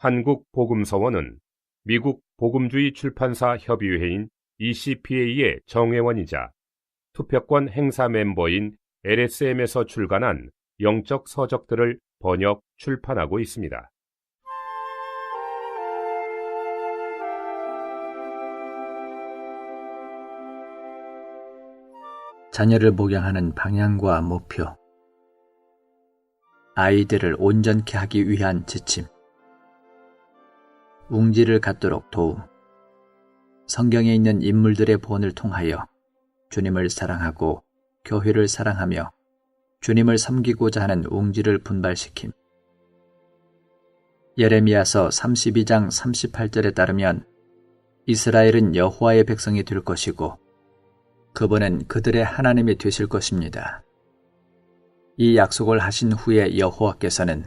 한국복음서원은 미국 복음주의 출판사 협의회인 ECPA의 정회원이자 투표권 행사 멤버인 LSM에서 출간한 영적 서적들을 번역, 출판하고 있습니다. 자녀를 목양하는 방향과 목표, 아이들을 온전케 하기 위한 지침, 웅지를 갖도록 도움, 성경에 있는 인물들의 본을 통하여 주님을 사랑하고 교회를 사랑하며 주님을 섬기고자 하는 웅지를 분발시킴. 예레미야서 32장 38절에 따르면 이스라엘은 여호와의 백성이 될 것이고 그분은 그들의 하나님이 되실 것입니다. 이 약속을 하신 후에 여호와께서는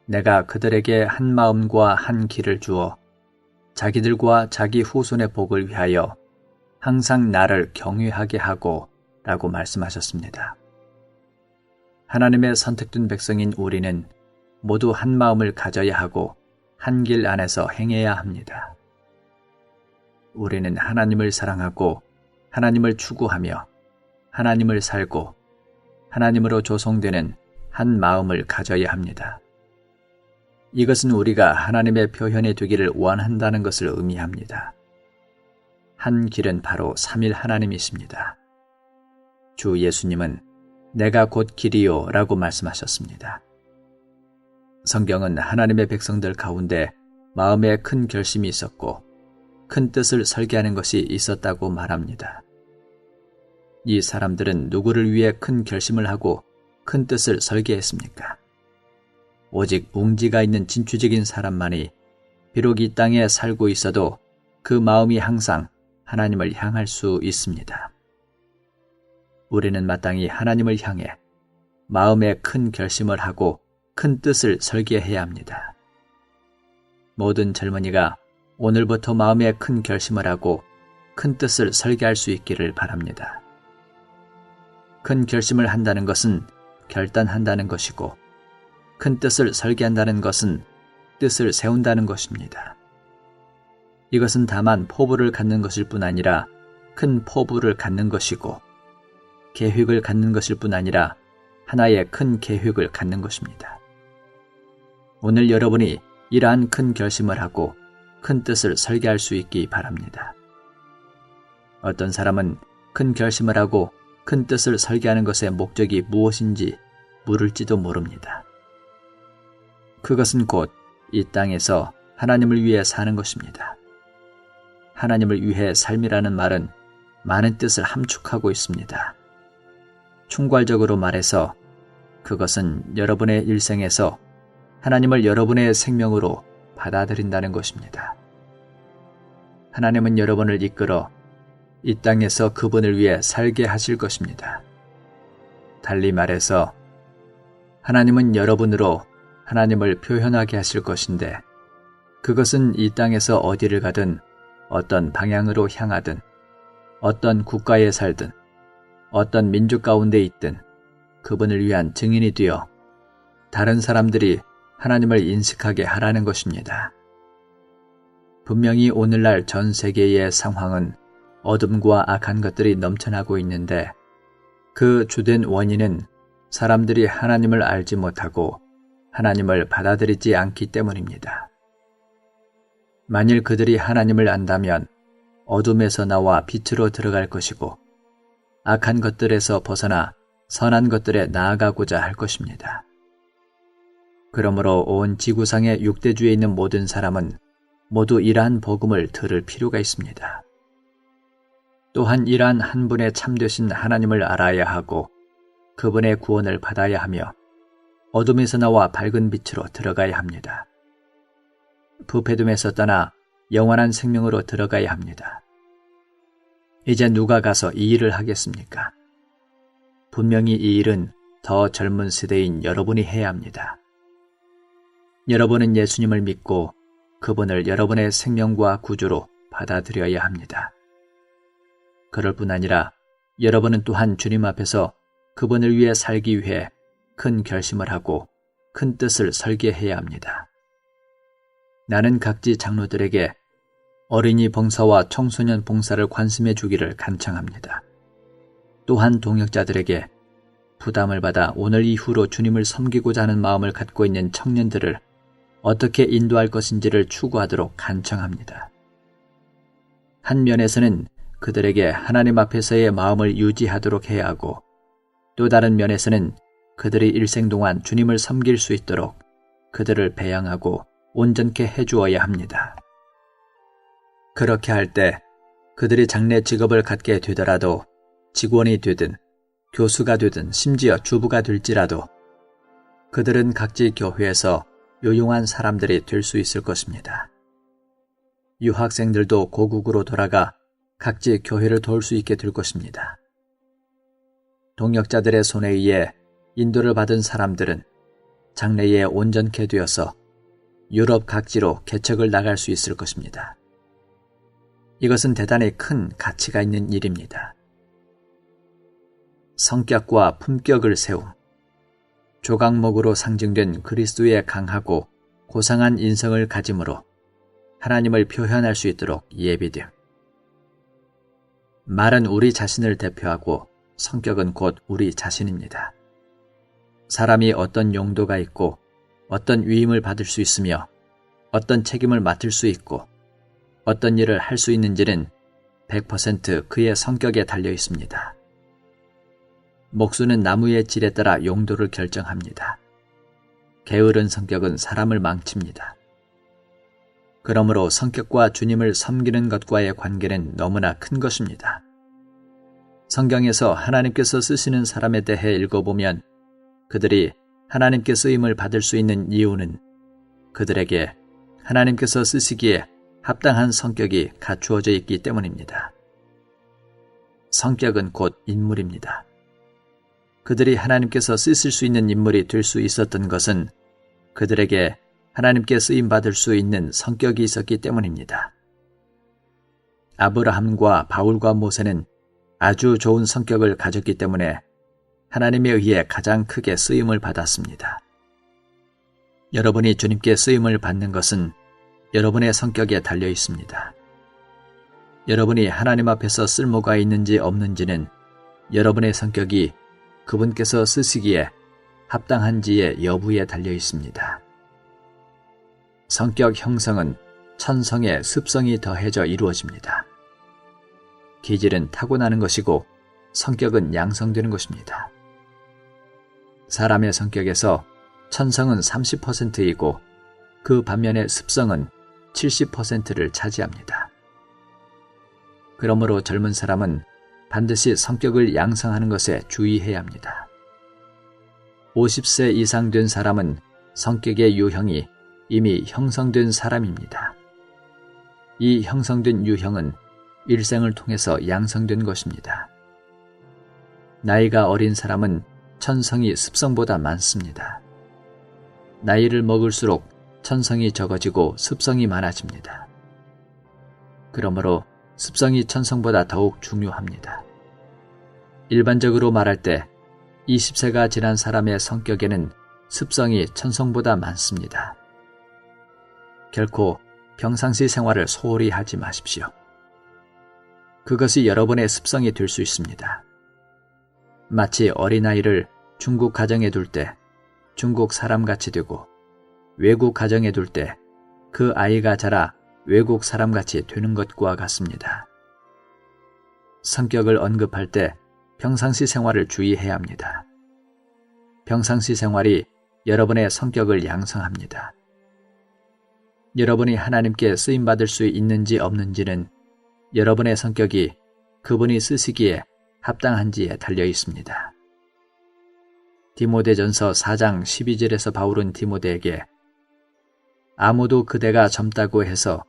내가 그들에게 한 마음과 한 길을 주어 자기들과 자기 후손의 복을 위하여 항상 나를 경외하게 하고 라고 말씀하셨습니다. 하나님의 선택된 백성인 우리는 모두 한 마음을 가져야 하고 한 길 안에서 행해야 합니다. 우리는 하나님을 사랑하고 하나님을 추구하며 하나님을 살고 하나님으로 조성되는 한 마음을 가져야 합니다. 이것은 우리가 하나님의 표현이 되기를 원한다는 것을 의미합니다. 한 길은 바로 삼일 하나님이십니다. 주 예수님은 내가 곧 길이요 라고 말씀하셨습니다. 성경은 하나님의 백성들 가운데 마음에 큰 결심이 있었고 큰 뜻을 설계하는 것이 있었다고 말합니다. 이 사람들은 누구를 위해 큰 결심을 하고 큰 뜻을 설계했습니까? 오직 웅지가 있는 진취적인 사람만이 비록 이 땅에 살고 있어도 그 마음이 항상 하나님을 향할 수 있습니다. 우리는 마땅히 하나님을 향해 마음에 큰 결심을 하고 큰 뜻을 설계해야 합니다. 모든 젊은이가 오늘부터 마음에 큰 결심을 하고 큰 뜻을 설계할 수 있기를 바랍니다. 큰 결심을 한다는 것은 결단한다는 것이고 큰 뜻을 설계한다는 것은 뜻을 세운다는 것입니다. 이것은 다만 포부를 갖는 것일 뿐 아니라 큰 포부를 갖는 것이고 계획을 갖는 것일 뿐 아니라 하나의 큰 계획을 갖는 것입니다. 오늘 여러분이 이러한 큰 결심을 하고 큰 뜻을 설계할 수 있기 바랍니다. 어떤 사람은 큰 결심을 하고 큰 뜻을 설계하는 것의 목적이 무엇인지 물을지도 모릅니다. 그것은 곧 이 땅에서 하나님을 위해 사는 것입니다. 하나님을 위해 삶이라는 말은 많은 뜻을 함축하고 있습니다. 총괄적으로 말해서 그것은 여러분의 일생에서 하나님을 여러분의 생명으로 받아들인다는 것입니다. 하나님은 여러분을 이끌어 이 땅에서 그분을 위해 살게 하실 것입니다. 달리 말해서 하나님은 여러분으로 하나님을 표현하게 하실 것인데 그것은 이 땅에서 어디를 가든 어떤 방향으로 향하든 어떤 국가에 살든 어떤 민족 가운데 있든 그분을 위한 증인이 되어 다른 사람들이 하나님을 인식하게 하라는 것입니다. 분명히 오늘날 전 세계의 상황은 어둠과 악한 것들이 넘쳐나고 있는데 그 주된 원인은 사람들이 하나님을 알지 못하고 하나님을 받아들이지 않기 때문입니다. 만일 그들이 하나님을 안다면 어둠에서 나와 빛으로 들어갈 것이고 악한 것들에서 벗어나 선한 것들에 나아가고자 할 것입니다. 그러므로 온 지구상의 육대주에 있는 모든 사람은 모두 이러한 복음을 들을 필요가 있습니다. 또한 이러한 한 분의 참되신 하나님을 알아야 하고 그분의 구원을 받아야 하며 어둠에서 나와 밝은 빛으로 들어가야 합니다. 부패됨에서 떠나 영원한 생명으로 들어가야 합니다. 이제 누가 가서 이 일을 하겠습니까? 분명히 이 일은 더 젊은 세대인 여러분이 해야 합니다. 여러분은 예수님을 믿고 그분을 여러분의 생명과 구주로 받아들여야 합니다. 그럴 뿐 아니라 여러분은 또한 주님 앞에서 그분을 위해 살기 위해 큰 결심을 하고 큰 뜻을 설계해야 합니다. 나는 각지 장로들에게 어린이 봉사와 청소년 봉사를 관심해 주기를 간청합니다. 또한 동역자들에게 부담을 받아 오늘 이후로 주님을 섬기고자 하는 마음을 갖고 있는 청년들을 어떻게 인도할 것인지를 추구하도록 간청합니다. 한 면에서는 그들에게 하나님 앞에서의 마음을 유지하도록 해야 하고 또 다른 면에서는 그들이 일생 동안 주님을 섬길 수 있도록 그들을 배양하고 온전케 해주어야 합니다. 그렇게 할 때 그들이 장래 직업을 갖게 되더라도 직원이 되든 교수가 되든 심지어 주부가 될지라도 그들은 각지 교회에서 유용한 사람들이 될 수 있을 것입니다. 유학생들도 고국으로 돌아가 각지 교회를 도울 수 있게 될 것입니다. 동역자들의 손에 의해 인도를 받은 사람들은 장래에 온전케 되어서 유럽 각지로 개척을 나갈 수 있을 것입니다. 이것은 대단히 큰 가치가 있는 일입니다. 성격과 품격을 세움, 조각목으로 상징된 그리스도의 강하고 고상한 인성을 가짐으로 하나님을 표현할 수 있도록 예비됨. 말은 우리 자신을 대표하고 성격은 곧 우리 자신입니다. 사람이 어떤 용도가 있고 어떤 위임을 받을 수 있으며 어떤 책임을 맡을 수 있고 어떤 일을 할 수 있는지는 100% 그의 성격에 달려 있습니다. 목수는 나무의 질에 따라 용도를 결정합니다. 게으른 성격은 사람을 망칩니다. 그러므로 성격과 주님을 섬기는 것과의 관계는 너무나 큰 것입니다. 성경에서 하나님께서 쓰시는 사람에 대해 읽어보면 그들이 하나님께 쓰임을 받을 수 있는 이유는 그들에게 하나님께서 쓰시기에 합당한 성격이 갖추어져 있기 때문입니다. 성격은 곧 인물입니다. 그들이 하나님께서 쓰실 수 있는 인물이 될 수 있었던 것은 그들에게 하나님께 쓰임받을 수 있는 성격이 있었기 때문입니다. 아브라함과 바울과 모세는 아주 좋은 성격을 가졌기 때문에 하나님에 의해 가장 크게 쓰임을 받았습니다. 여러분이 주님께 쓰임을 받는 것은 여러분의 성격에 달려 있습니다. 여러분이 하나님 앞에서 쓸모가 있는지 없는지는 여러분의 성격이 그분께서 쓰시기에 합당한지의 여부에 달려 있습니다. 성격 형성은 천성의 습성이 더해져 이루어집니다. 기질은 타고나는 것이고 성격은 양성되는 것입니다. 사람의 성격에서 천성은 30%이고 그 반면에 습성은 70%를 차지합니다. 그러므로 젊은 사람은 반드시 성격을 양성하는 것에 주의해야 합니다. 50세 이상 된 사람은 성격의 유형이 이미 형성된 사람입니다. 이 형성된 유형은 일생을 통해서 양성된 것입니다. 나이가 어린 사람은 천성이 습성보다 많습니다. 나이를 먹을수록 천성이 적어지고 습성이 많아집니다. 그러므로 습성이 천성보다 더욱 중요합니다. 일반적으로 말할 때 20세가 지난 사람의 성격에는 습성이 천성보다 많습니다. 결코 평상시 생활을 소홀히 하지 마십시오. 그것이 여러분의 습성이 될 수 있습니다. 마치 어린아이를 중국 가정에 둘 때 중국 사람같이 되고 외국 가정에 둘 때 그 아이가 자라 외국 사람같이 되는 것과 같습니다. 성격을 언급할 때 평상시 생활을 주의해야 합니다. 평상시 생활이 여러분의 성격을 양성합니다. 여러분이 하나님께 쓰임받을 수 있는지 없는지는 여러분의 성격이 그분이 쓰시기에 합당한지에 달려 있습니다. 디모데전서 4장 12절에서 바울은 디모데에게 아무도 그대가 젊다고 해서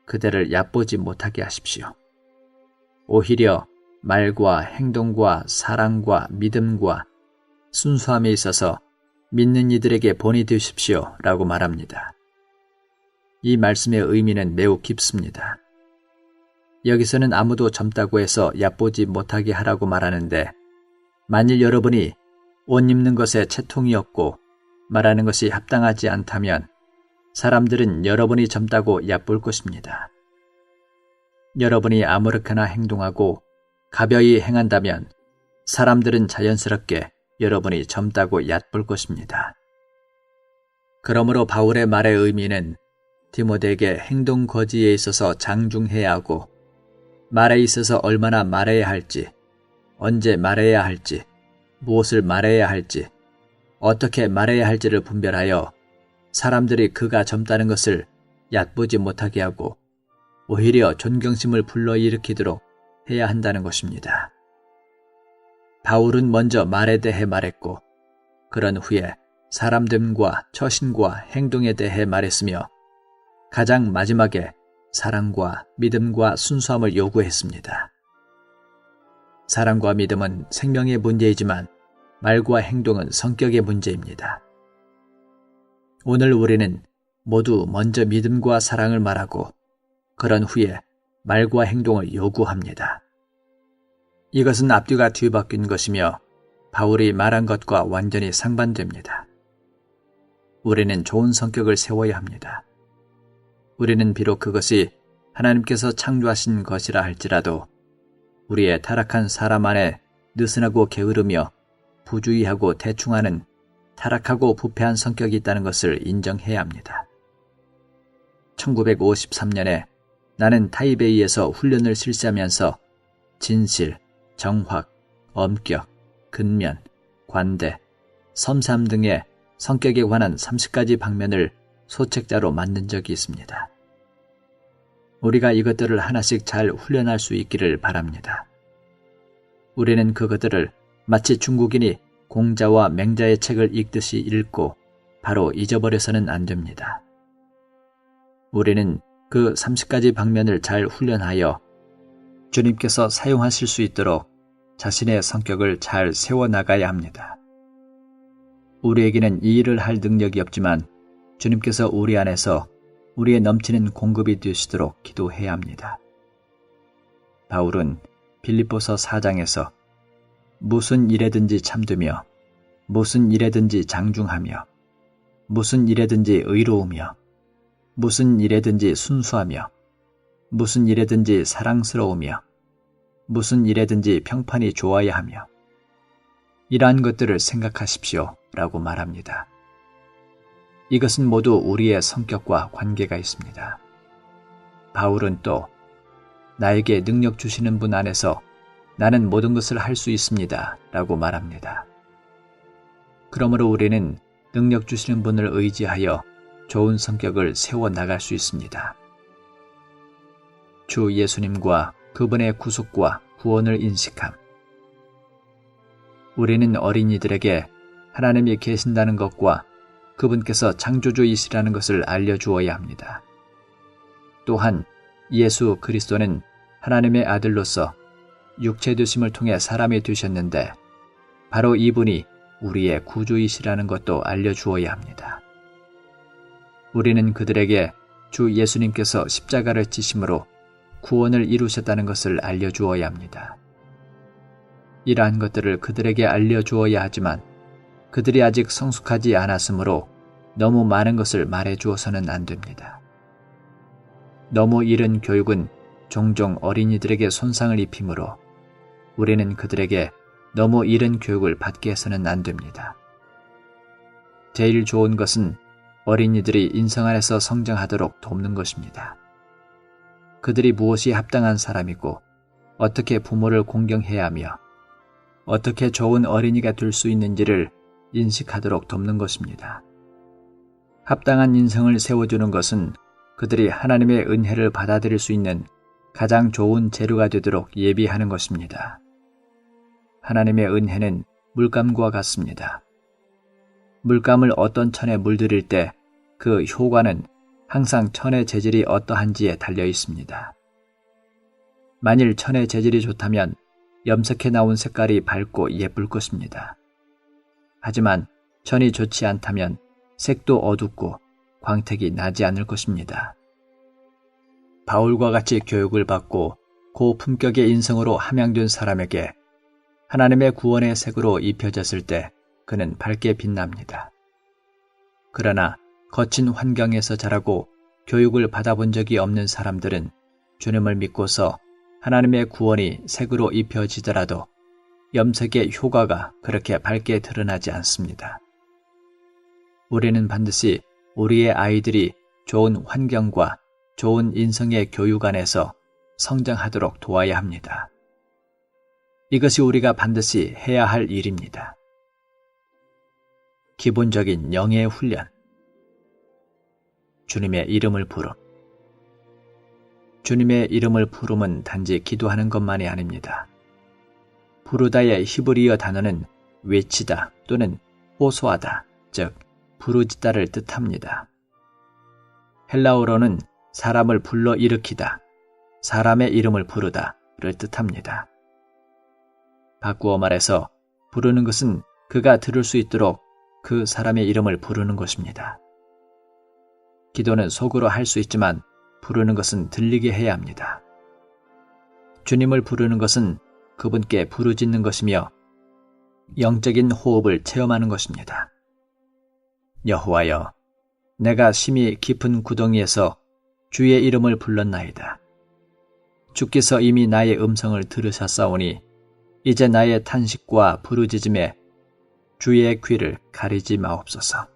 그대를 얕보지 못하게 하십시오. 오히려 말과 행동과 사랑과 믿음과 순수함에 있어서 믿는 이들에게 본이 되십시오 라고 말합니다. 이 말씀의 의미는 매우 깊습니다. 여기서는 아무도 젊다고 해서 얕보지 못하게 하라고 말하는데 만일 여러분이 옷 입는 것에 채통이 없고 말하는 것이 합당하지 않다면 사람들은 여러분이 젊다고 얕볼 것입니다. 여러분이 아무렇게나 행동하고 가벼이 행한다면 사람들은 자연스럽게 여러분이 젊다고 얕볼 것입니다. 그러므로 바울의 말의 의미는 디모데에게 행동 거지에 있어서 장중해야 하고 말에 있어서 얼마나 말해야 할지, 언제 말해야 할지, 무엇을 말해야 할지, 어떻게 말해야 할지를 분별하여 사람들이 그가 젊다는 것을 얕보지 못하게 하고 오히려 존경심을 불러일으키도록 해야 한다는 것입니다. 바울은 먼저 말에 대해 말했고 그런 후에 사람됨과 처신과 행동에 대해 말했으며 가장 마지막에 사랑과 믿음과 순수함을 요구했습니다. 사랑과 믿음은 생명의 문제이지만 말과 행동은 성격의 문제입니다. 오늘 우리는 모두 먼저 믿음과 사랑을 말하고 그런 후에 말과 행동을 요구합니다. 이것은 앞뒤가 뒤바뀐 것이며 바울이 말한 것과 완전히 상반됩니다. 우리는 좋은 성격을 세워야 합니다. 우리는 비록 그것이 하나님께서 창조하신 것이라 할지라도 우리의 타락한 사람 안에 느슨하고 게으르며 부주의하고 대충하는 타락하고 부패한 성격이 있다는 것을 인정해야 합니다. 1953년에 나는 타이베이에서 훈련을 실시하면서 진실, 정확, 엄격, 근면, 관대, 섬삼 등의 성격에 관한 30가지 방면을 소책자로 만든 적이 있습니다. 우리가 이것들을 하나씩 잘 훈련할 수 있기를 바랍니다. 우리는 그것들을 마치 중국인이 공자와 맹자의 책을 읽듯이 읽고 바로 잊어버려서는 안 됩니다. 우리는 그 30가지 방면을 잘 훈련하여 주님께서 사용하실 수 있도록 자신의 성격을 잘 세워나가야 합니다. 우리에게는 이 일을 할 능력이 없지만 주님께서 우리 안에서 우리의 넘치는 공급이 되시도록 기도해야 합니다. 바울은 빌립보서 4장에서 무슨 일에든지 참되며 무슨 일에든지 장중하며 무슨 일에든지 의로우며 무슨 일에든지 순수하며 무슨 일에든지 사랑스러우며 무슨 일에든지 평판이 좋아야 하며 이러한 것들을 생각하십시오 라고 말합니다. 이것은 모두 우리의 성격과 관계가 있습니다. 바울은 또 나에게 능력 주시는 분 안에서 나는 모든 것을 할 수 있습니다 라고 말합니다. 그러므로 우리는 능력 주시는 분을 의지하여 좋은 성격을 세워나갈 수 있습니다. 주 예수님과 그분의 구속과 구원을 인식함. 우리는 어린이들에게 하나님이 계신다는 것과 그분께서 창조주이시라는 것을 알려주어야 합니다. 또한 예수 그리스도는 하나님의 아들로서 육체되심을 통해 사람이 되셨는데 바로 이분이 우리의 구주이시라는 것도 알려주어야 합니다. 우리는 그들에게 주 예수님께서 십자가를 지심으로 구원을 이루셨다는 것을 알려주어야 합니다. 이러한 것들을 그들에게 알려주어야 하지만 그들이 아직 성숙하지 않았으므로 너무 많은 것을 말해주어서는 안 됩니다. 너무 이른 교육은 종종 어린이들에게 손상을 입히므로 우리는 그들에게 너무 이른 교육을 받게 해서는 안 됩니다. 제일 좋은 것은 어린이들이 인성 안에서 성장하도록 돕는 것입니다. 그들이 무엇이 합당한 사람이고 어떻게 부모를 공경해야 하며 어떻게 좋은 어린이가 될 수 있는지를 인식하도록 돕는 것입니다. 합당한 인성을 세워주는 것은 그들이 하나님의 은혜를 받아들일 수 있는 가장 좋은 재료가 되도록 예비하는 것입니다. 하나님의 은혜는 물감과 같습니다. 물감을 어떤 천에 물들일 때 그 효과는 항상 천의 재질이 어떠한지에 달려 있습니다. 만일 천의 재질이 좋다면 염색해 나온 색깔이 밝고 예쁠 것입니다. 하지만 천이 좋지 않다면 색도 어둡고 광택이 나지 않을 것입니다. 바울과 같이 교육을 받고 고품격의 인성으로 함양된 사람에게 하나님의 구원의 색으로 입혀졌을 때 그는 밝게 빛납니다. 그러나 거친 환경에서 자라고 교육을 받아본 적이 없는 사람들은 주님을 믿고서 하나님의 구원이 색으로 입혀지더라도 염색의 효과가 그렇게 밝게 드러나지 않습니다. 우리는 반드시 우리의 아이들이 좋은 환경과 좋은 인성의 교육 안에서 성장하도록 도와야 합니다. 이것이 우리가 반드시 해야 할 일입니다. 기본적인 영의 훈련. 주님의 이름을 부름. 주님의 이름을 부름은 단지 기도하는 것만이 아닙니다. 부르다의 히브리어 단어는 외치다 또는 호소하다, 즉 부르짖다를 뜻합니다. 헬라어로는 사람을 불러일으키다, 사람의 이름을 부르다를 뜻합니다. 바꾸어 말해서 부르는 것은 그가 들을 수 있도록 그 사람의 이름을 부르는 것입니다. 기도는 속으로 할 수 있지만 부르는 것은 들리게 해야 합니다. 주님을 부르는 것은 그분께 부르짖는 것이며 영적인 호흡을 체험하는 것입니다. 여호와여, 내가 심히 깊은 구덩이에서 주의 이름을 불렀나이다. 주께서 이미 나의 음성을 들으셨사오니 이제 나의 탄식과 부르짖음에 주의 귀를 가리지 마옵소서.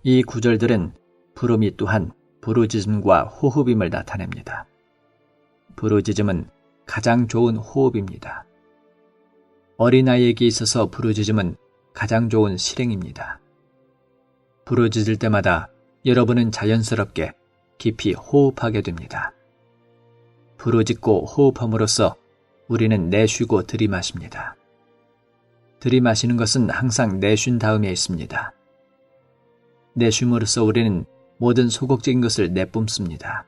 이 구절들은 부름이 또한 부르짖음과 호흡임을 나타냅니다. 부르짖음은 가장 좋은 호흡입니다. 어린아이에게 있어서 부르짖음은 가장 좋은 실행입니다. 부르짖을 때마다 여러분은 자연스럽게 깊이 호흡하게 됩니다. 부르짖고 호흡함으로써 우리는 내쉬고 들이마십니다. 들이마시는 것은 항상 내쉰 다음에 있습니다. 내쉼으로써 우리는 모든 소극적인 것을 내뿜습니다.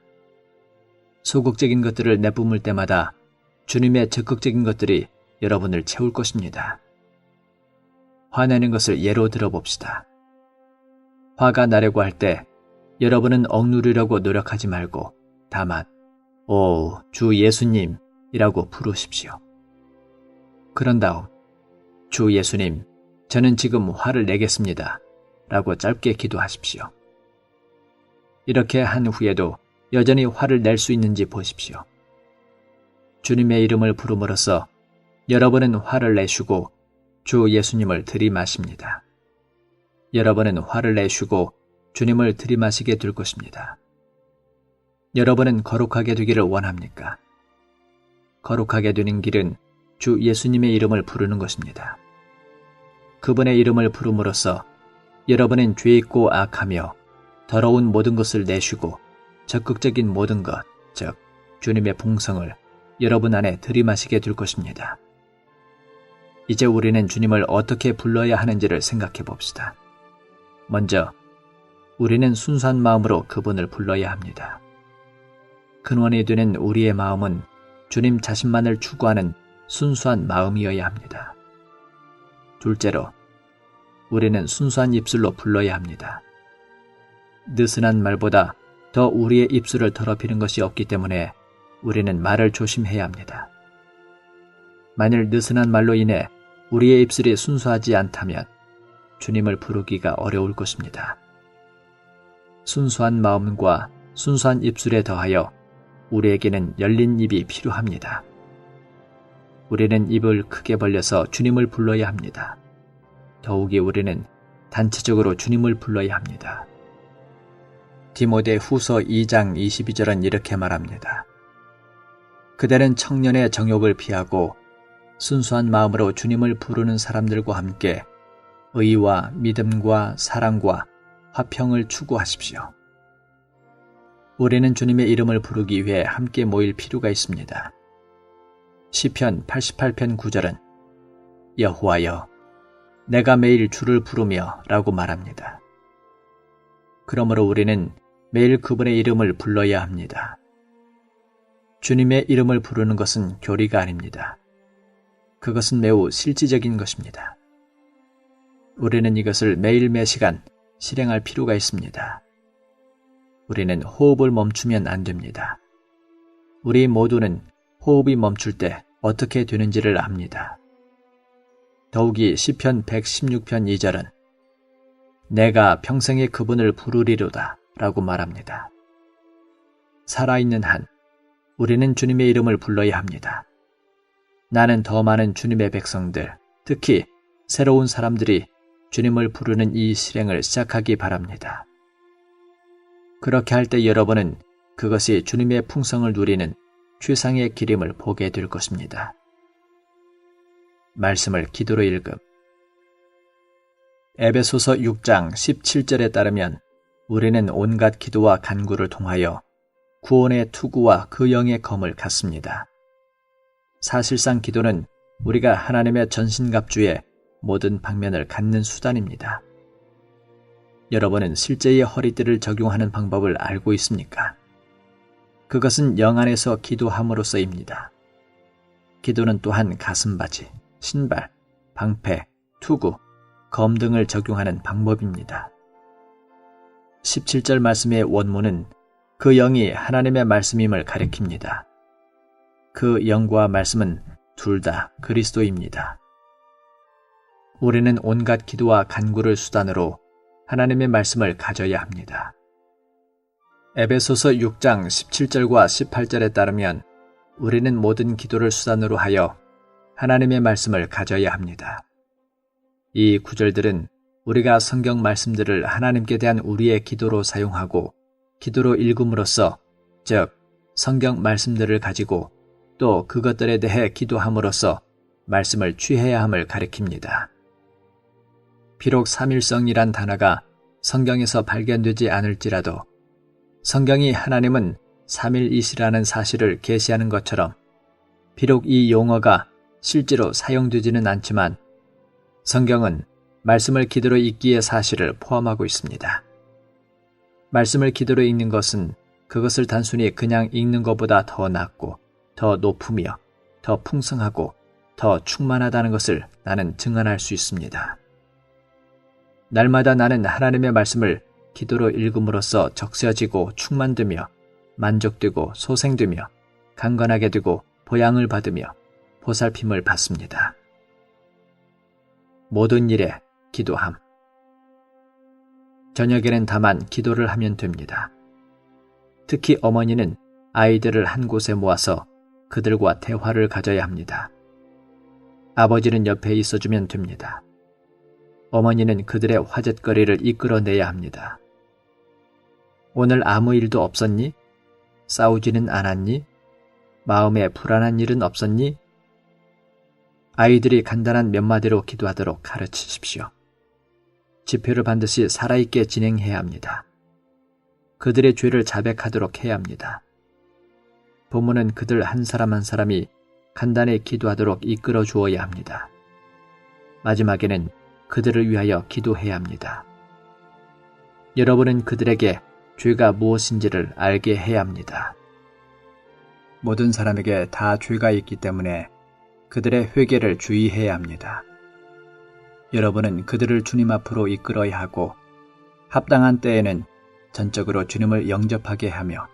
소극적인 것들을 내뿜을 때마다 주님의 적극적인 것들이 여러분을 채울 것입니다. 화내는 것을 예로 들어봅시다. 화가 나려고 할 때 여러분은 억누르려고 노력하지 말고 다만 오, 주 예수님 이라고 부르십시오. 그런 다음 주 예수님, 저는 지금 화를 내겠습니다 라고 짧게 기도하십시오. 이렇게 한 후에도 여전히 화를 낼 수 있는지 보십시오. 주님의 이름을 부름으로써 여러분은 화를 내쉬고 주 예수님을 들이마십니다. 여러분은 화를 내쉬고 주님을 들이마시게 될 것입니다. 여러분은 거룩하게 되기를 원합니까? 거룩하게 되는 길은 주 예수님의 이름을 부르는 것입니다. 그분의 이름을 부름으로써 여러분은 죄 있고 악하며 더러운 모든 것을 내쉬고 적극적인 모든 것, 즉 주님의 풍성을 여러분 안에 들이마시게 될 것입니다. 이제 우리는 주님을 어떻게 불러야 하는지를 생각해 봅시다. 먼저 우리는 순수한 마음으로 그분을 불러야 합니다. 근원이 되는 우리의 마음은 주님 자신만을 추구하는 순수한 마음이어야 합니다. 둘째로, 우리는 순수한 입술로 불러야 합니다. 느슨한 말보다 더 우리의 입술을 더럽히는 것이 없기 때문에 우리는 말을 조심해야 합니다. 만일 느슨한 말로 인해 우리의 입술이 순수하지 않다면 주님을 부르기가 어려울 것입니다. 순수한 마음과 순수한 입술에 더하여 우리에게는 열린 입이 필요합니다. 우리는 입을 크게 벌려서 주님을 불러야 합니다. 더욱이 우리는 단체적으로 주님을 불러야 합니다. 디모데 후서 2장 22절은 이렇게 말합니다. 그대는 청년의 정욕을 피하고 순수한 마음으로 주님을 부르는 사람들과 함께 의와 믿음과 사랑과 화평을 추구하십시오. 우리는 주님의 이름을 부르기 위해 함께 모일 필요가 있습니다. 시편 88편 9절은 여호와여, 내가 매일 주를 부르며 라고 말합니다. 그러므로 우리는 매일 그분의 이름을 불러야 합니다. 주님의 이름을 부르는 것은 교리가 아닙니다. 그것은 매우 실질적인 것입니다. 우리는 이것을 매일 매시간 실행할 필요가 있습니다. 우리는 호흡을 멈추면 안 됩니다. 우리 모두는 호흡이 멈출 때 어떻게 되는지를 압니다. 더욱이 시편 116편 2절은 내가 평생에 그분을 부르리로다 라고 말합니다. 살아있는 한 우리는 주님의 이름을 불러야 합니다. 나는 더 많은 주님의 백성들, 특히 새로운 사람들이 주님을 부르는 이 실행을 시작하기 바랍니다. 그렇게 할 때 여러분은 그것이 주님의 풍성을 누리는 최상의 기림을 보게 될 것입니다. 말씀을 기도로 읽음. 에베소서 6장 17절에 따르면 우리는 온갖 기도와 간구를 통하여 구원의 투구와 그 영의 검을 갖습니다. 사실상 기도는 우리가 하나님의 전신갑주의 모든 방면을 갖는 수단입니다. 여러분은 실제의 허리띠를 적용하는 방법을 알고 있습니까? 그것은 영 안에서 기도함으로써입니다. 기도는 또한 가슴바지, 신발, 방패, 투구, 검 등을 적용하는 방법입니다. 17절 말씀의 원문은 그 영이 하나님의 말씀임을 가리킵니다. 그 영과 말씀은 둘 다 그리스도입니다. 우리는 온갖 기도와 간구를 수단으로 하나님의 말씀을 가져야 합니다. 에베소서 6장 17절과 18절에 따르면 우리는 모든 기도를 수단으로 하여 하나님의 말씀을 가져야 합니다. 이 구절들은 우리가 성경 말씀들을 하나님께 대한 우리의 기도로 사용하고 기도로 읽음으로써, 즉 성경 말씀들을 가지고 또 그것들에 대해 기도함으로써 말씀을 취해야 함을 가리킵니다. 비록 삼일성이란 단어가 성경에서 발견되지 않을지라도 성경이 하나님은 삼일이시라는 사실을 계시하는 것처럼 비록 이 용어가 실제로 사용되지는 않지만 성경은 말씀을 기도로 읽기의 사실을 포함하고 있습니다. 말씀을 기도로 읽는 것은 그것을 단순히 그냥 읽는 것보다 더 낫고 더 높으며 더 풍성하고 더 충만하다는 것을 나는 증언할 수 있습니다. 날마다 나는 하나님의 말씀을 기도로 읽음으로써 적셔지고 충만되며 만족되고 소생되며 강건하게 되고 보양을 받으며 보살핌을 받습니다. 모든 일에 기도함. 저녁에는 다만 기도를 하면 됩니다. 특히 어머니는 아이들을 한 곳에 모아서 그들과 대화를 가져야 합니다. 아버지는 옆에 있어주면 됩니다. 어머니는 그들의 화제거리를 이끌어내야 합니다. 오늘 아무 일도 없었니? 싸우지는 않았니? 마음에 불안한 일은 없었니? 아이들이 간단한 몇 마디로 기도하도록 가르치십시오. 집회를 반드시 살아있게 진행해야 합니다. 그들의 죄를 자백하도록 해야 합니다. 부모는 그들 한 사람 한 사람이 간단히 기도하도록 이끌어 주어야 합니다. 마지막에는 그들을 위하여 기도해야 합니다. 여러분은 그들에게 죄가 무엇인지를 알게 해야 합니다. 모든 사람에게 다 죄가 있기 때문에 그들의 회개를 주의해야 합니다. 여러분은 그들을 주님 앞으로 이끌어야 하고 합당한 때에는 전적으로 주님을 영접하게 하며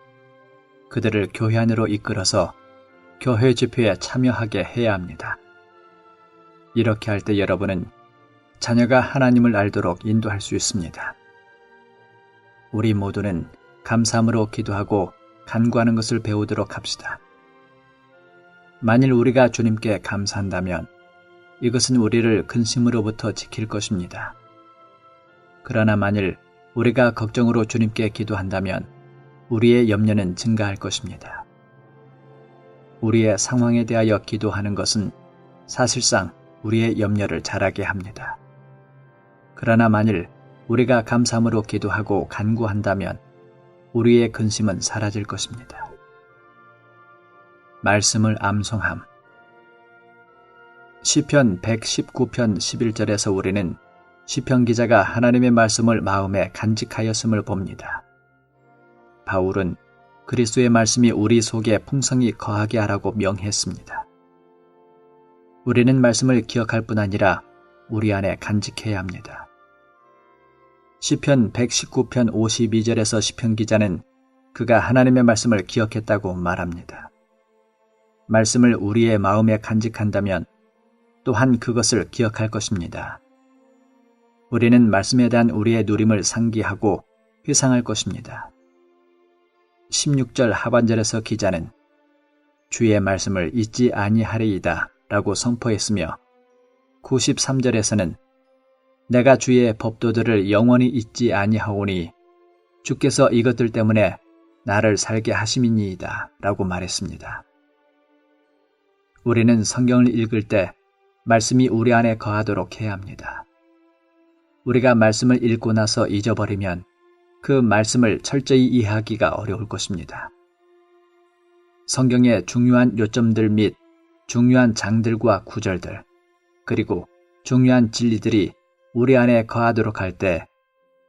그들을 교회 안으로 이끌어서 교회 집회에 참여하게 해야 합니다. 이렇게 할 때 여러분은 자녀가 하나님을 알도록 인도할 수 있습니다. 우리 모두는 감사함으로 기도하고 간구하는 것을 배우도록 합시다. 만일 우리가 주님께 감사한다면 이것은 우리를 근심으로부터 지킬 것입니다. 그러나 만일 우리가 걱정으로 주님께 기도한다면 우리의 염려는 증가할 것입니다. 우리의 상황에 대하여 기도하는 것은 사실상 우리의 염려를 자라게 합니다. 그러나 만일 우리가 감사함으로 기도하고 간구한다면 우리의 근심은 사라질 것입니다. 말씀을 암송함. 시편 119편 11절에서 우리는 시편 기자가 하나님의 말씀을 마음에 간직하였음을 봅니다. 바울은 그리스도의 말씀이 우리 속에 풍성히 거하게 하라고 명했습니다. 우리는 말씀을 기억할 뿐 아니라 우리 안에 간직해야 합니다. 시편 119편 52절에서 시편 기자는 그가 하나님의 말씀을 기억했다고 말합니다. 말씀을 우리의 마음에 간직한다면 또한 그것을 기억할 것입니다. 우리는 말씀에 대한 우리의 누림을 상기하고 회상할 것입니다. 16절 하반절에서 기자는 주의 말씀을 잊지 아니하리이다 라고 선포했으며 93절에서는 내가 주의 법도들을 영원히 잊지 아니하오니 주께서 이것들 때문에 나를 살게 하심이니이다 라고 말했습니다. 우리는 성경을 읽을 때 말씀이 우리 안에 거하도록 해야 합니다. 우리가 말씀을 읽고 나서 잊어버리면 그 말씀을 철저히 이해하기가 어려울 것입니다. 성경의 중요한 요점들 및 중요한 장들과 구절들, 그리고 중요한 진리들이 우리 안에 거하도록 할 때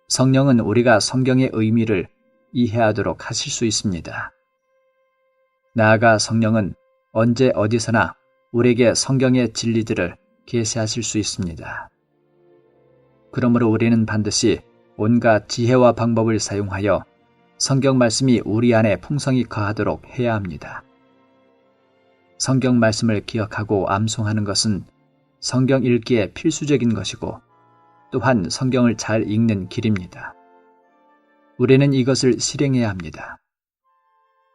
성령은 우리가 성경의 의미를 이해하도록 하실 수 있습니다. 나아가 성령은 언제 어디서나 우리에게 성경의 진리들을 계시하실 수 있습니다. 그러므로 우리는 반드시 온갖 지혜와 방법을 사용하여 성경 말씀이 우리 안에 풍성히 거하도록 해야 합니다. 성경 말씀을 기억하고 암송하는 것은 성경 읽기에 필수적인 것이고 또한 성경을 잘 읽는 길입니다. 우리는 이것을 실행해야 합니다.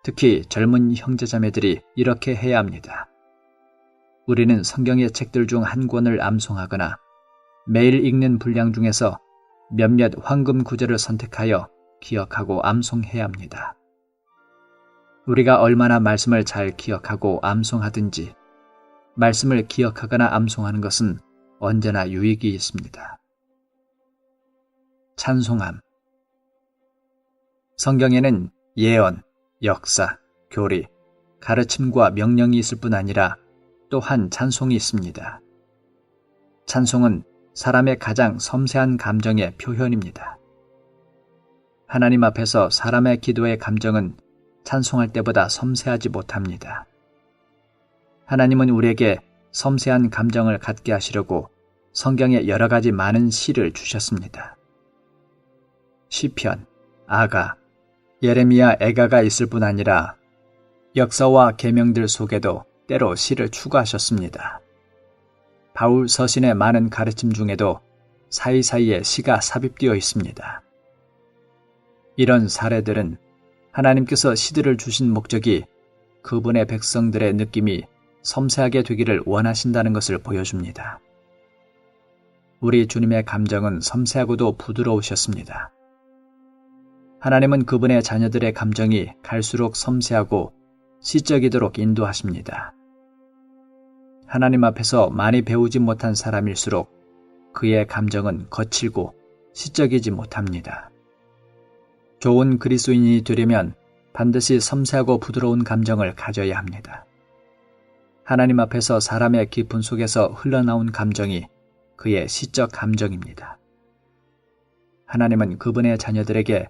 특히 젊은 형제자매들이 이렇게 해야 합니다. 우리는 성경의 책들 중 한 권을 암송하거나 매일 읽는 분량 중에서 몇몇 황금 구절을 선택하여 기억하고 암송해야 합니다. 우리가 얼마나 말씀을 잘 기억하고 암송하든지 말씀을 기억하거나 암송하는 것은 언제나 유익이 있습니다. 찬송함. 성경에는 예언, 역사, 교리, 가르침과 명령이 있을 뿐 아니라 또한 찬송이 있습니다. 찬송은 사람의 가장 섬세한 감정의 표현입니다. 하나님 앞에서 사람의 기도의 감정은 찬송할 때보다 섬세하지 못합니다. 하나님은 우리에게 섬세한 감정을 갖게 하시려고 성경에 여러 가지 많은 시를 주셨습니다. 시편, 아가, 예레미야, 애가가 있을 뿐 아니라 역사와 계명들 속에도 때로 시를 추가하셨습니다. 바울 서신의 많은 가르침 중에도 사이사이에 시가 삽입되어 있습니다. 이런 사례들은 하나님께서 시들을 주신 목적이 그분의 백성들의 느낌이 섬세하게 되기를 원하신다는 것을 보여줍니다. 우리 주님의 감정은 섬세하고도 부드러우셨습니다. 하나님은 그분의 자녀들의 감정이 갈수록 섬세하고 시적이도록 인도하십니다. 하나님 앞에서 많이 배우지 못한 사람일수록 그의 감정은 거칠고 시적이지 못합니다. 좋은 그리스도인이 되려면 반드시 섬세하고 부드러운 감정을 가져야 합니다. 하나님 앞에서 사람의 깊은 속에서 흘러나온 감정이 그의 시적 감정입니다. 하나님은 그분의 자녀들에게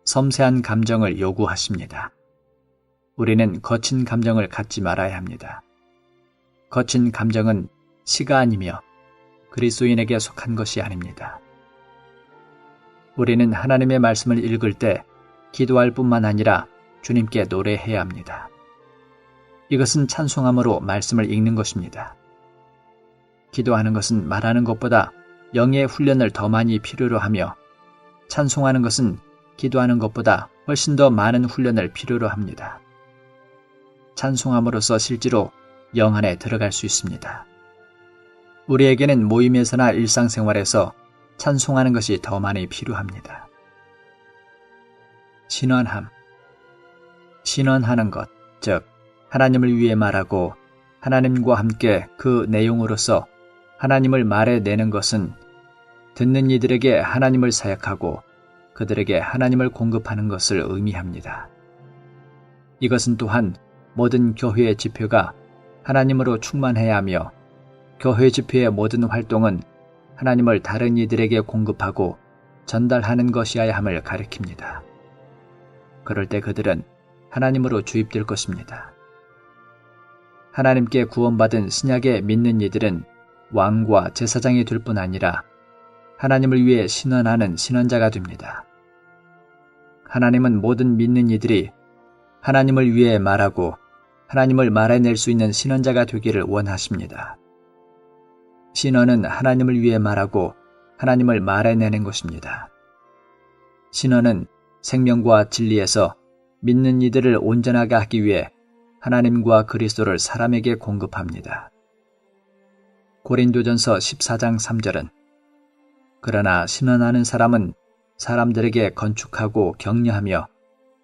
섬세한 감정을 요구하십니다. 우리는 거친 감정을 갖지 말아야 합니다. 거친 감정은 시가 아니며 그리스도인에게 속한 것이 아닙니다. 우리는 하나님의 말씀을 읽을 때 기도할 뿐만 아니라 주님께 노래해야 합니다. 이것은 찬송함으로 말씀을 읽는 것입니다. 기도하는 것은 말하는 것보다 영의 훈련을 더 많이 필요로 하며 찬송하는 것은 기도하는 것보다 훨씬 더 많은 훈련을 필요로 합니다. 찬송함으로써 실제로 영 안에 들어갈 수 있습니다. 우리에게는 모임에서나 일상생활에서 찬송하는 것이 더 많이 필요합니다. 신원함. 신원하는 것, 즉 하나님을 위해 말하고 하나님과 함께 그 내용으로서 하나님을 말해내는 것은 듣는 이들에게 하나님을 사역하고 그들에게 하나님을 공급하는 것을 의미합니다. 이것은 또한 모든 교회의 지표가 하나님으로 충만해야 하며 교회 지표의 모든 활동은 하나님을 다른 이들에게 공급하고 전달하는 것이어야 함을 가리킵니다. 그럴 때 그들은 하나님으로 주입될 것입니다. 하나님께 구원받은 신약에 믿는 이들은 왕과 제사장이 될 뿐 아니라 하나님을 위해 신원하는 신원자가 됩니다. 하나님은 모든 믿는 이들이 하나님을 위해 말하고 하나님을 말해낼 수 있는 신원자가 되기를 원하십니다. 신원은 하나님을 위해 말하고 하나님을 말해내는 것입니다. 신원은 생명과 진리에서 믿는 이들을 온전하게 하기 위해 하나님과 그리스도를 사람에게 공급합니다. 고린도전서 14장 3절은 그러나 신원하는 사람은 사람들에게 건축하고 격려하며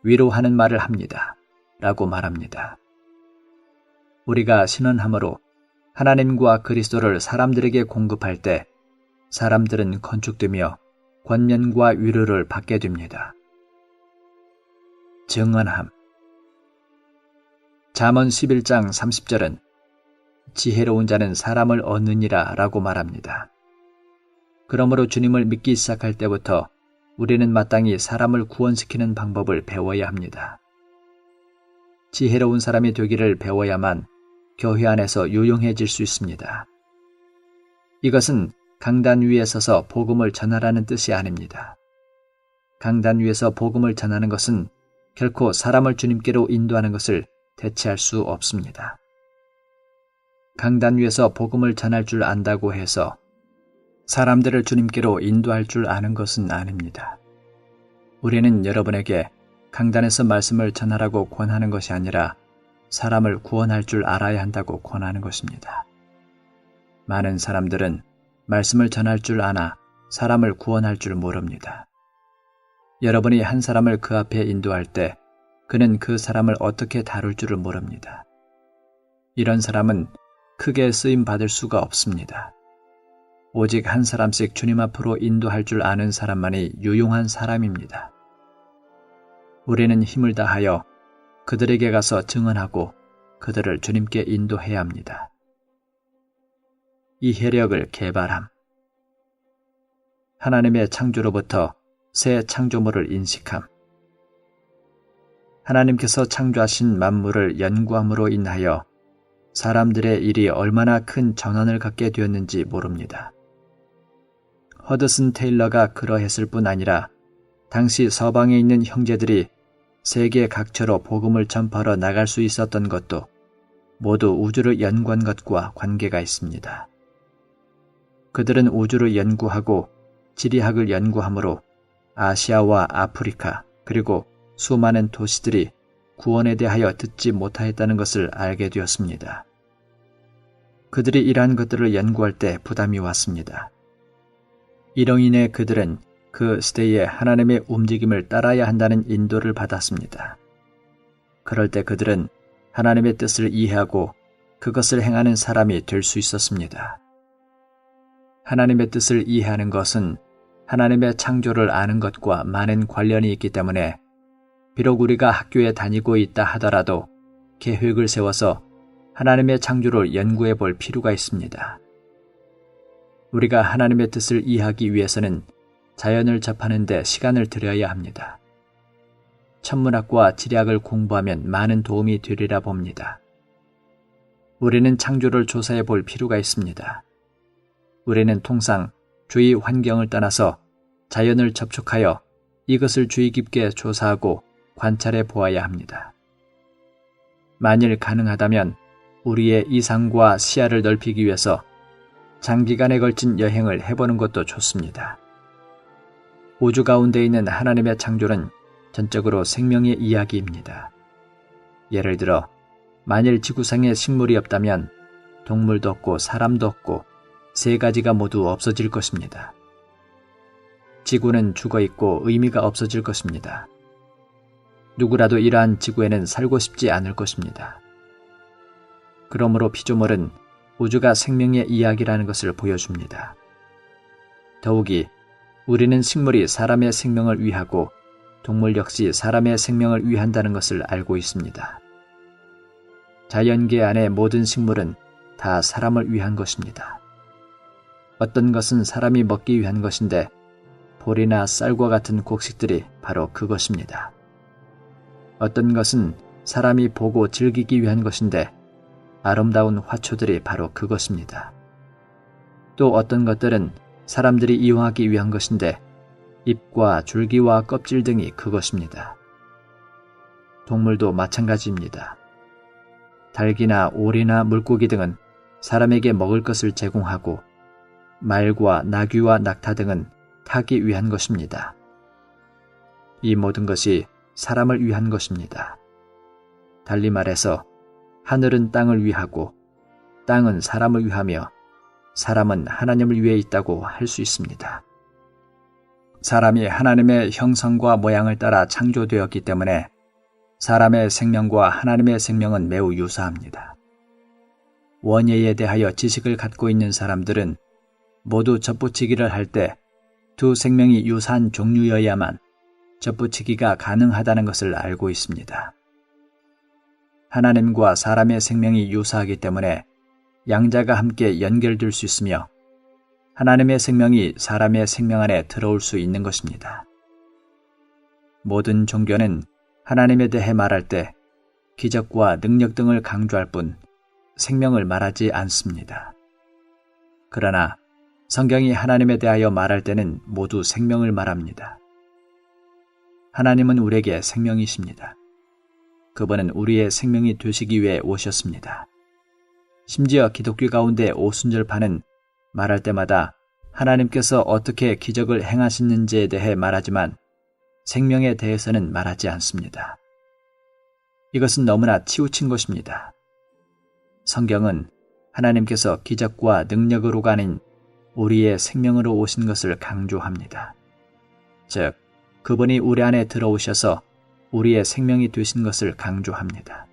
위로하는 말을 합니다. 라고 말합니다. 우리가 신원함으로 하나님과 그리스도를 사람들에게 공급할 때 사람들은 건축되며 권면과 위로를 받게 됩니다. 증언함. 잠언 11장 30절은 지혜로운 자는 사람을 얻느니라 라고 말합니다. 그러므로 주님을 믿기 시작할 때부터 우리는 마땅히 사람을 구원시키는 방법을 배워야 합니다. 지혜로운 사람이 되기를 배워야만 교회 안에서 유용해질 수 있습니다. 이것은 강단 위에 서서 복음을 전하라는 뜻이 아닙니다. 강단 위에서 복음을 전하는 것은 결코 사람을 주님께로 인도하는 것을 대체할 수 없습니다. 강단 위에서 복음을 전할 줄 안다고 해서 사람들을 주님께로 인도할 줄 아는 것은 아닙니다. 우리는 여러분에게 강단에서 말씀을 전하라고 권하는 것이 아니라 사람을 구원할 줄 알아야 한다고 권하는 것입니다. 많은 사람들은 말씀을 전할 줄 아나 사람을 구원할 줄 모릅니다. 여러분이 한 사람을 그 앞에 인도할 때 그는 그 사람을 어떻게 다룰 줄을 모릅니다. 이런 사람은 크게 쓰임 받을 수가 없습니다. 오직 한 사람씩 주님 앞으로 인도할 줄 아는 사람만이 유용한 사람입니다. 우리는 힘을 다하여 그들에게 가서 증언하고 그들을 주님께 인도해야 합니다. 이해력을 개발함. 하나님의 창조로부터 새 창조물을 인식함. 하나님께서 창조하신 만물을 연구함으로 인하여 사람들의 일이 얼마나 큰 전환을 갖게 되었는지 모릅니다. 허드슨 테일러가 그러했을 뿐 아니라 당시 서방에 있는 형제들이 세계 각처로 복음을 전파하러 나갈 수 있었던 것도 모두 우주를 연구한 것과 관계가 있습니다. 그들은 우주를 연구하고 지리학을 연구하므로 아시아와 아프리카 그리고 수많은 도시들이 구원에 대하여 듣지 못하였다는 것을 알게 되었습니다. 그들이 이러한 것들을 연구할 때 부담이 왔습니다. 이로 인해 그들은 그 시대에 하나님의 움직임을 따라야 한다는 인도를 받았습니다. 그럴 때 그들은 하나님의 뜻을 이해하고 그것을 행하는 사람이 될 수 있었습니다. 하나님의 뜻을 이해하는 것은 하나님의 창조를 아는 것과 많은 관련이 있기 때문에 비록 우리가 학교에 다니고 있다 하더라도 계획을 세워서 하나님의 창조를 연구해 볼 필요가 있습니다. 우리가 하나님의 뜻을 이해하기 위해서는 자연을 접하는 데 시간을 들여야 합니다. 천문학과 지리학을 공부하면 많은 도움이 되리라 봅니다. 우리는 창조를 조사해 볼 필요가 있습니다. 우리는 통상 주위 환경을 떠나서 자연을 접촉하여 이것을 주의 깊게 조사하고 관찰해 보아야 합니다. 만일 가능하다면 우리의 이상과 시야를 넓히기 위해서 장기간에 걸친 여행을 해보는 것도 좋습니다. 우주 가운데 있는 하나님의 창조는 전적으로 생명의 이야기입니다. 예를 들어 만일 지구상에 식물이 없다면 동물도 없고 사람도 없고 세 가지가 모두 없어질 것입니다. 지구는 죽어있고 의미가 없어질 것입니다. 누구라도 이러한 지구에는 살고 싶지 않을 것입니다. 그러므로 피조물은 우주가 생명의 이야기라는 것을 보여줍니다. 더욱이 우리는 식물이 사람의 생명을 위하고 동물 역시 사람의 생명을 위한다는 것을 알고 있습니다. 자연계 안의 모든 식물은 다 사람을 위한 것입니다. 어떤 것은 사람이 먹기 위한 것인데 볼이나 쌀과 같은 곡식들이 바로 그것입니다. 어떤 것은 사람이 보고 즐기기 위한 것인데 아름다운 화초들이 바로 그것입니다. 또 어떤 것들은 사람들이 이용하기 위한 것인데 잎과 줄기와 껍질 등이 그것입니다. 동물도 마찬가지입니다. 닭이나 오리나 물고기 등은 사람에게 먹을 것을 제공하고 말과 나귀와 낙타 등은 타기 위한 것입니다. 이 모든 것이 사람을 위한 것입니다. 달리 말해서 하늘은 땅을 위하고 땅은 사람을 위하며 사람은 하나님을 위해 있다고 할 수 있습니다. 사람이 하나님의 형상과 모양을 따라 창조되었기 때문에 사람의 생명과 하나님의 생명은 매우 유사합니다. 원예에 대하여 지식을 갖고 있는 사람들은 모두 접붙이기를 할 때 두 생명이 유사한 종류여야만 접붙이기가 가능하다는 것을 알고 있습니다. 하나님과 사람의 생명이 유사하기 때문에 양자가 함께 연결될 수 있으며 하나님의 생명이 사람의 생명 안에 들어올 수 있는 것입니다. 모든 종교는 하나님에 대해 말할 때 기적과 능력 등을 강조할 뿐 생명을 말하지 않습니다. 그러나 성경이 하나님에 대하여 말할 때는 모두 생명을 말합니다. 하나님은 우리에게 생명이십니다. 그분은 우리의 생명이 되시기 위해 오셨습니다. 심지어 기독교 가운데 오순절파는 말할 때마다 하나님께서 어떻게 기적을 행하시는지에 대해 말하지만 생명에 대해서는 말하지 않습니다. 이것은 너무나 치우친 것입니다. 성경은 하나님께서 기적과 능력으로가 아닌 우리의 생명으로 오신 것을 강조합니다. 즉, 그분이 우리 안에 들어오셔서 우리의 생명이 되신 것을 강조합니다.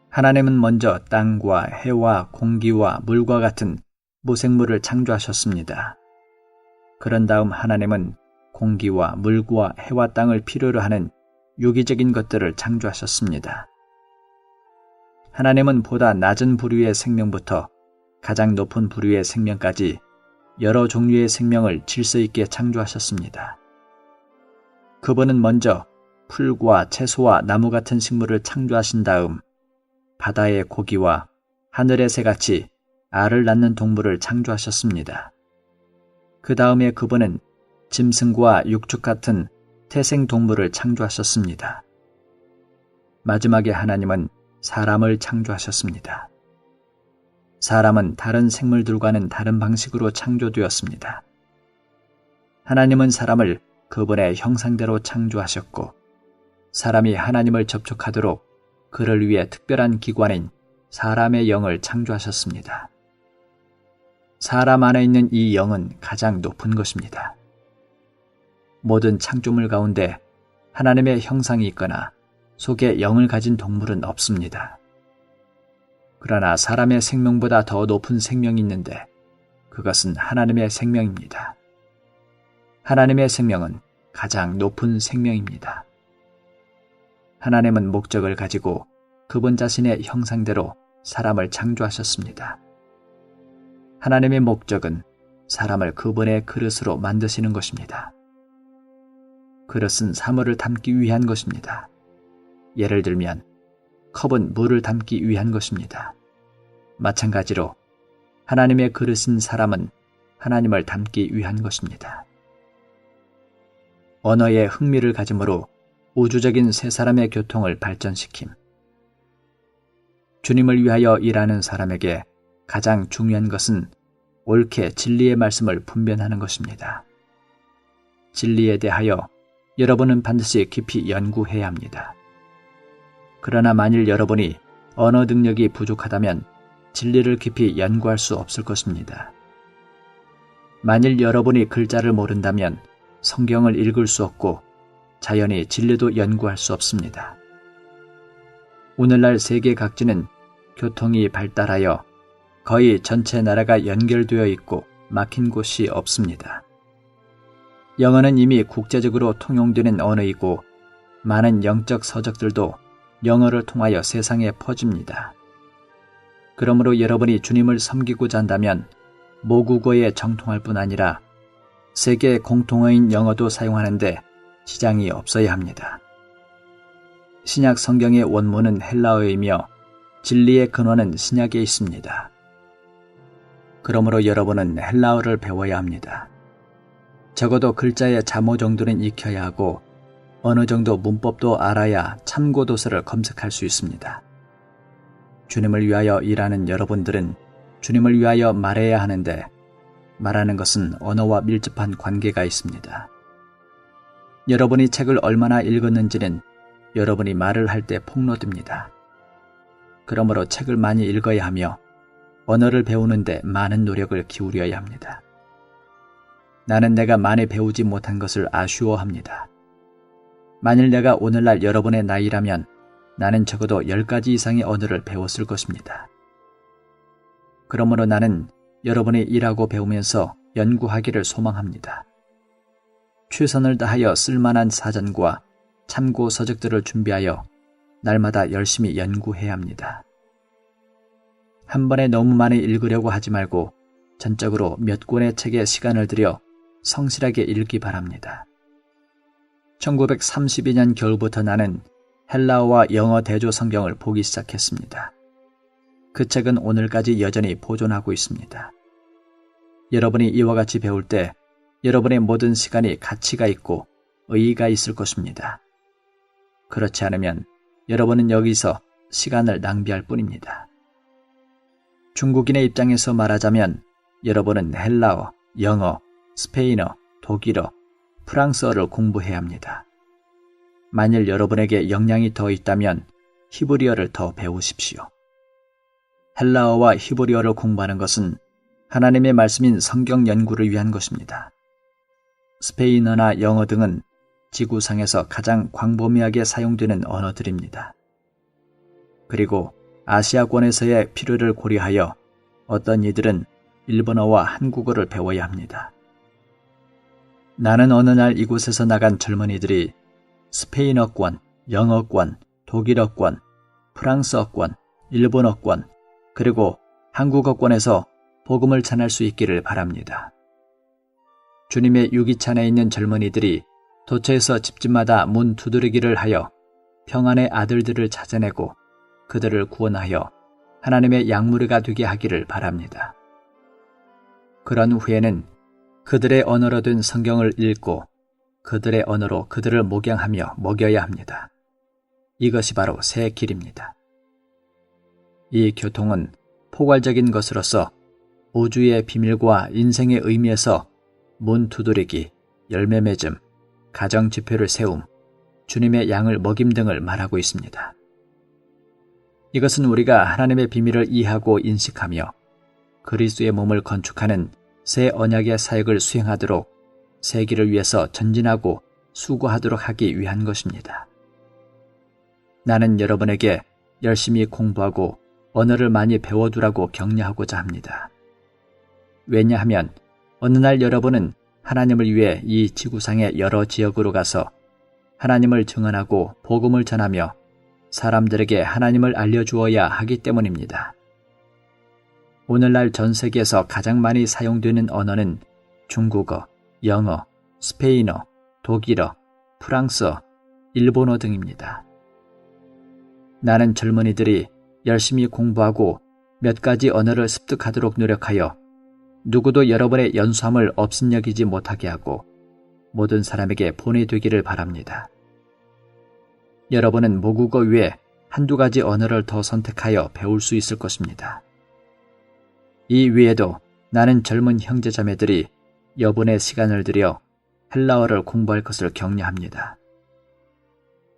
하나님은 먼저 땅과 해와 공기와 물과 같은 무생물을 창조하셨습니다. 그런 다음 하나님은 공기와 물과 해와 땅을 필요로 하는 유기적인 것들을 창조하셨습니다. 하나님은 보다 낮은 부류의 생명부터 가장 높은 부류의 생명까지 여러 종류의 생명을 질서 있게 창조하셨습니다. 그분은 먼저 풀과 채소와 나무 같은 식물을 창조하신 다음 바다의 고기와 하늘의 새같이 알을 낳는 동물을 창조하셨습니다. 그 다음에 그분은 짐승과 육축 같은 태생 동물을 창조하셨습니다. 마지막에 하나님은 사람을 창조하셨습니다. 사람은 다른 생물들과는 다른 방식으로 창조되었습니다. 하나님은 사람을 그분의 형상대로 창조하셨고 사람이 하나님을 접촉하도록 그를 위해 특별한 기관인 사람의 영을 창조하셨습니다. 사람 안에 있는 이 영은 가장 높은 것입니다. 모든 창조물 가운데 하나님의 형상이 있거나 속에 영을 가진 동물은 없습니다. 그러나 사람의 생명보다 더 높은 생명이 있는데 그것은 하나님의 생명입니다. 하나님의 생명은 가장 높은 생명입니다. 하나님은 목적을 가지고 그분 자신의 형상대로 사람을 창조하셨습니다. 하나님의 목적은 사람을 그분의 그릇으로 만드시는 것입니다. 그릇은 사물을 담기 위한 것입니다. 예를 들면 컵은 물을 담기 위한 것입니다. 마찬가지로 하나님의 그릇인 사람은 하나님을 담기 위한 것입니다. 언어에 흥미를 가짐으로 우주적인 세 사람의 교통을 발전시킴. 주님을 위하여 일하는 사람에게 가장 중요한 것은 옳게 진리의 말씀을 분별하는 것입니다. 진리에 대하여 여러분은 반드시 깊이 연구해야 합니다. 그러나 만일 여러분이 언어 능력이 부족하다면 진리를 깊이 연구할 수 없을 것입니다. 만일 여러분이 글자를 모른다면 성경을 읽을 수 없고 자연히 진리도 연구할 수 없습니다. 오늘날 세계 각지는 교통이 발달하여 거의 전체 나라가 연결되어 있고 막힌 곳이 없습니다. 영어는 이미 국제적으로 통용되는 언어이고 많은 영적 서적들도 영어를 통하여 세상에 퍼집니다. 그러므로 여러분이 주님을 섬기고자 한다면 모국어에 정통할 뿐 아니라 세계 공통어인 영어도 사용하는데 지장이 없어야 합니다. 신약 성경의 원문은 헬라어이며 진리의 근원은 신약에 있습니다. 그러므로 여러분은 헬라어를 배워야 합니다. 적어도 글자의 자모 정도는 익혀야 하고 어느 정도 문법도 알아야 참고 도서를 검색할 수 있습니다. 주님을 위하여 일하는 여러분들은 주님을 위하여 말해야 하는데 말하는 것은 언어와 밀접한 관계가 있습니다. 여러분이 책을 얼마나 읽었는지는 여러분이 말을 할 때 폭로됩니다. 그러므로 책을 많이 읽어야 하며 언어를 배우는데 많은 노력을 기울여야 합니다. 나는 내가 많이 배우지 못한 것을 아쉬워합니다. 만일 내가 오늘날 여러분의 나이라면 나는 적어도 10가지 이상의 언어를 배웠을 것입니다. 그러므로 나는 여러분이 일하고 배우면서 연구하기를 소망합니다. 최선을 다하여 쓸만한 사전과 참고 서적들을 준비하여 날마다 열심히 연구해야 합니다. 한 번에 너무 많이 읽으려고 하지 말고 전적으로 몇 권의 책에 시간을 들여 성실하게 읽기 바랍니다. 1932년 겨울부터 나는 헬라어와 영어 대조 성경을 보기 시작했습니다. 그 책은 오늘까지 여전히 보존하고 있습니다. 여러분이 이와 같이 배울 때 여러분의 모든 시간이 가치가 있고 의의가 있을 것입니다. 그렇지 않으면 여러분은 여기서 시간을 낭비할 뿐입니다. 중국인의 입장에서 말하자면 여러분은 헬라어, 영어, 스페인어, 독일어, 프랑스어를 공부해야 합니다. 만일 여러분에게 역량이 더 있다면 히브리어를 더 배우십시오. 헬라어와 히브리어를 공부하는 것은 하나님의 말씀인 성경 연구를 위한 것입니다. 스페인어나 영어 등은 지구상에서 가장 광범위하게 사용되는 언어들입니다. 그리고 아시아권에서의 필요를 고려하여 어떤 이들은 일본어와 한국어를 배워야 합니다. 나는 어느 날 이곳에서 나간 젊은이들이 스페인어권, 영어권, 독일어권, 프랑스어권, 일본어권, 그리고 한국어권에서 복음을 전할 수 있기를 바랍니다. 주님의 유기찬에 있는 젊은이들이 도처에서 집집마다 문 두드리기를 하여 평안의 아들들을 찾아내고 그들을 구원하여 하나님의 양무리가 되게 하기를 바랍니다. 그런 후에는 그들의 언어로 된 성경을 읽고 그들의 언어로 그들을 목양하며 먹여야 합니다. 이것이 바로 새 길입니다. 이 교통은 포괄적인 것으로서 우주의 비밀과 인생의 의미에서 문 두드리기, 열매 맺음, 가정 지표를 세움, 주님의 양을 먹임 등을 말하고 있습니다. 이것은 우리가 하나님의 비밀을 이해하고 인식하며 그리스도의 몸을 건축하는 새 언약의 사역을 수행하도록 새 길을 위해서 전진하고 수고하도록 하기 위한 것입니다. 나는 여러분에게 열심히 공부하고 언어를 많이 배워두라고 격려하고자 합니다. 왜냐하면 어느 날 여러분은 하나님을 위해 이 지구상의 여러 지역으로 가서 하나님을 증언하고 복음을 전하며 사람들에게 하나님을 알려주어야 하기 때문입니다. 오늘날 전 세계에서 가장 많이 사용되는 언어는 중국어, 영어, 스페인어, 독일어, 프랑스어, 일본어 등입니다. 나는 젊은이들이 열심히 공부하고 몇 가지 언어를 습득하도록 노력하여 누구도 여러분의 연수함을 업신여기지 못하게 하고 모든 사람에게 본이 되기를 바랍니다. 여러분은 모국어 외에 한두 가지 언어를 더 선택하여 배울 수 있을 것입니다. 이 외에도 나는 젊은 형제자매들이 여분의 시간을 들여 헬라어를 공부할 것을 격려합니다.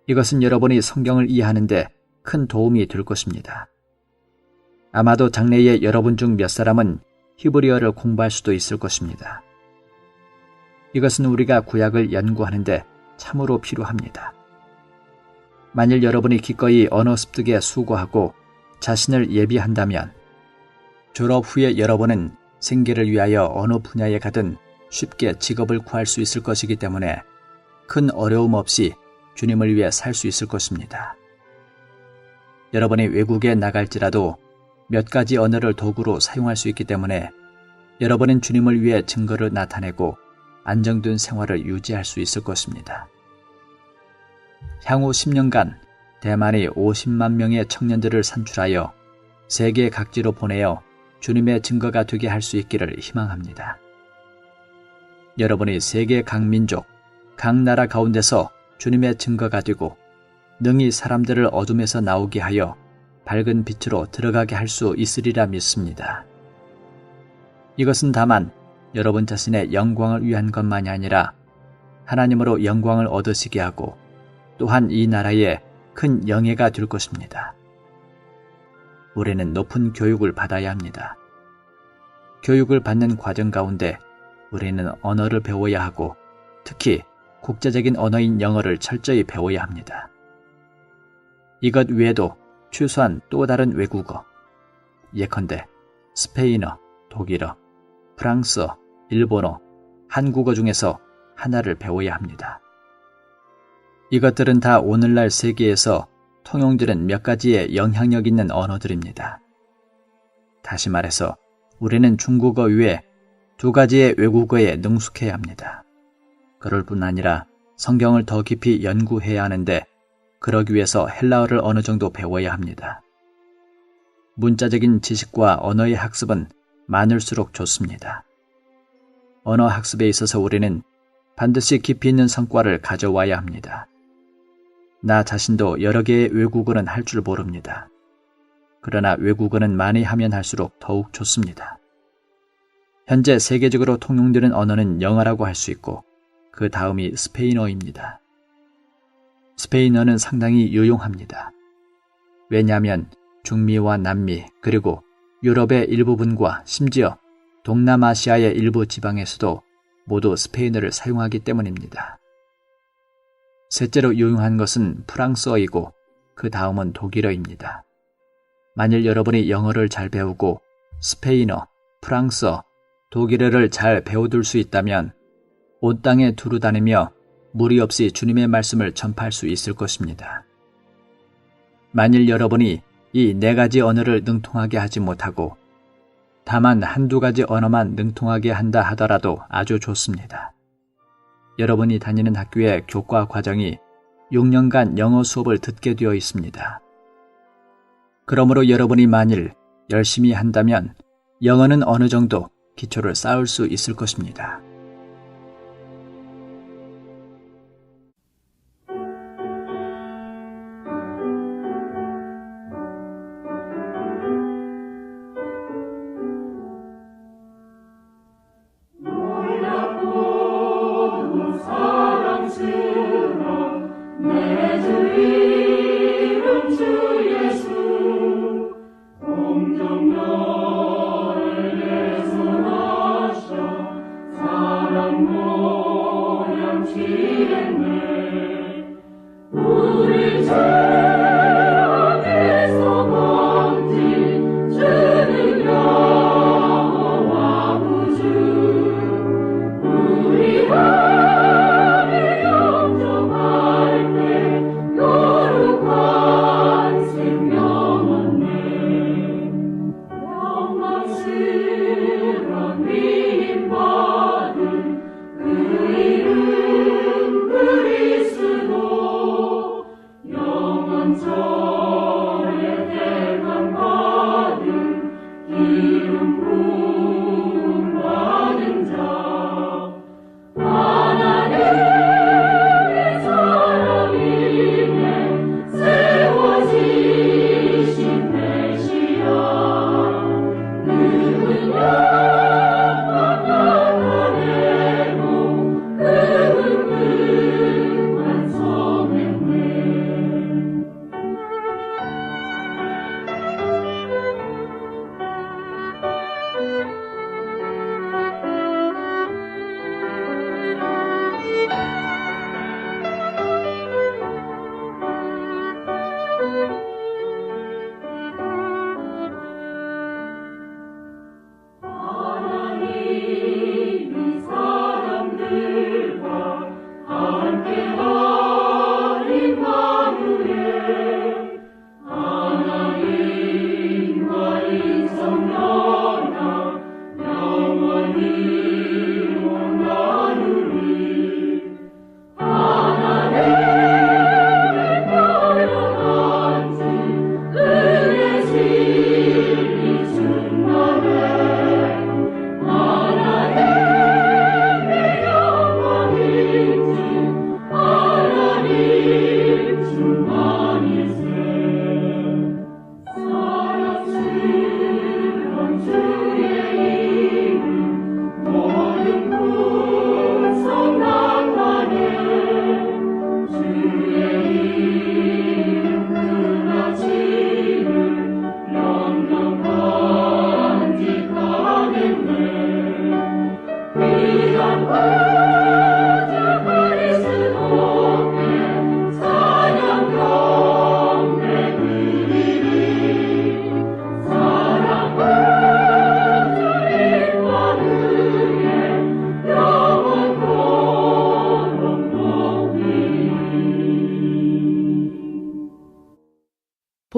이것은 여러분이 성경을 이해하는 데 큰 도움이 될 것입니다. 아마도 장래에 여러분 중 몇 사람은 히브리어를 공부할 수도 있을 것입니다. 이것은 우리가 구약을 연구하는데 참으로 필요합니다. 만일 여러분이 기꺼이 언어 습득에 수고하고 자신을 예비한다면 졸업 후에 여러분은 생계를 위하여 어느 분야에 가든 쉽게 직업을 구할 수 있을 것이기 때문에 큰 어려움 없이 주님을 위해 살 수 있을 것입니다. 여러분이 외국에 나갈지라도 몇 가지 언어를 도구로 사용할 수 있기 때문에 여러분은 주님을 위해 증거를 나타내고 안정된 생활을 유지할 수 있을 것입니다. 향후 10년간 대만이 50만 명의 청년들을 산출하여 세계 각지로 보내어 주님의 증거가 되게 할 수 있기를 희망합니다. 여러분이 세계 각 민족, 각 나라 가운데서 주님의 증거가 되고 능히 사람들을 어둠에서 나오게 하여 밝은 빛으로 들어가게 할 수 있으리라 믿습니다. 이것은 다만 여러분 자신의 영광을 위한 것만이 아니라 하나님으로 영광을 얻으시게 하고 또한 이 나라에 큰 영예가 될 것입니다. 우리는 높은 교육을 받아야 합니다. 교육을 받는 과정 가운데 우리는 언어를 배워야 하고 특히 국제적인 언어인 영어를 철저히 배워야 합니다. 이것 외에도 최소한 또 다른 외국어, 예컨대 스페인어, 독일어, 프랑스어, 일본어, 한국어 중에서 하나를 배워야 합니다. 이것들은 다 오늘날 세계에서 통용되는 몇 가지의 영향력 있는 언어들입니다. 다시 말해서 우리는 중국어 외에 두 가지의 외국어에 능숙해야 합니다. 그럴 뿐 아니라 성경을 더 깊이 연구해야 하는데 그러기 위해서 헬라어를 어느 정도 배워야 합니다. 문자적인 지식과 언어의 학습은 많을수록 좋습니다. 언어 학습에 있어서 우리는 반드시 깊이 있는 성과를 가져와야 합니다. 나 자신도 여러 개의 외국어는 할 줄 모릅니다. 그러나 외국어는 많이 하면 할수록 더욱 좋습니다. 현재 세계적으로 통용되는 언어는 영어라고 할 수 있고 그 다음이 스페인어입니다. 스페인어는 상당히 유용합니다. 왜냐하면 중미와 남미 그리고 유럽의 일부분과 심지어 동남아시아의 일부 지방에서도 모두 스페인어를 사용하기 때문입니다. 셋째로 유용한 것은 프랑스어이고 그 다음은 독일어입니다. 만일 여러분이 영어를 잘 배우고 스페인어, 프랑스어, 독일어를 잘 배워둘 수 있다면 온 땅에 두루 다니며 무리 없이 주님의 말씀을 전파할 수 있을 것입니다. 만일 여러분이 이 4가지 언어를 능통하게 하지 못하고 다만 한두 가지 언어만 능통하게 한다 하더라도 아주 좋습니다. 여러분이 다니는 학교의 교과 과정이 6년간 영어 수업을 듣게 되어 있습니다. 그러므로 여러분이 만일 열심히 한다면 영어는 어느 정도 기초를 쌓을 수 있을 것입니다.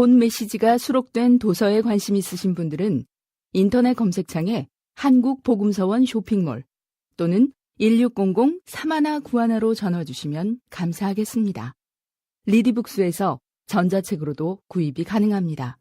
본 메시지가 수록된 도서에 관심 있으신 분들은 인터넷 검색창에 한국복음서원 쇼핑몰 또는 1600-3191로 전화 주시면 감사하겠습니다. 리디북스에서 전자책으로도 구입이 가능합니다.